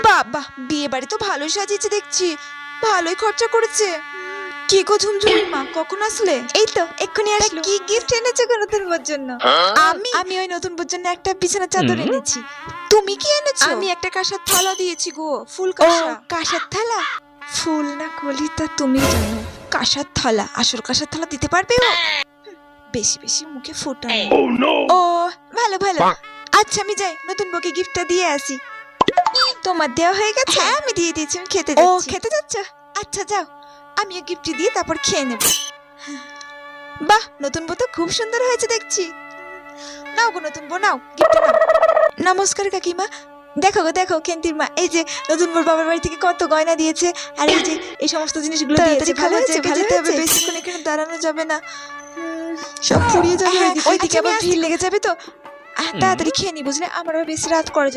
বাবা, বিয়ে বাড়ি তো ভালোই সাজিয়েছে দেখছি, ভালোই খরচা করেছে। কি গো ঝুমঝুমির মা, কখন আসলে? এই তো এক্ষুনি আসলো। কি গিফট এনেছো গো নতুন বউর জন্য? আমি ওই নতুন বউর জন্য একটা বিছানার চাদর এনেছি। তুমি কি এনেছো? আমি একটা কাঁসার থালা দিয়েছি গো, ফুল কাঁসা। কাঁসার থালা? ফুল না কলি তা তুমি জানো। কাঁসার থালা, আসল কাঁসার থালা দিতে পারবে ও? বেশি বেশি মুখে ফোটানো। ও ভালো ভালো। আচ্ছা আমি যাই, নতুন বউকে গিফটটা দিয়ে আসি। তোমার দেওয়া হয়ে গেছে? হ্যাঁ আমি দিয়ে দিয়েছি, আমি খেতে যাচ্ছি। ও খেতে যাচ্ছ? আচ্ছা যাও, আমিও গিফট দিয়ে তারপর খেয়ে নেব। বাহ, নতুন বউ তো খুব সুন্দর হয়েছে দেখছি। নাও গো নতুন বউ, নাও গিফটটা নাও। নমস্কার কাকিমা। দেখো গো দেখো, কেন্তির মা এই যে নতুন বউর বাবার বাড়ি থেকে কত গয়না দিয়েছে, আর এই যে এই সমস্ত জিনিসগুলো দিয়েছে। ভালো হয়েছে, ভালো হয়েছে। বেশিক্ষণ এখানে দাঁড়ানো যাবে না, সব ফুরিয়ে যাবে। ওইদিকে আবার ভিড় লেগে যাবে তো। তাড়াতাড়ি খেয়ে নি বুঝলে, আমার আবার বেশি রাত করে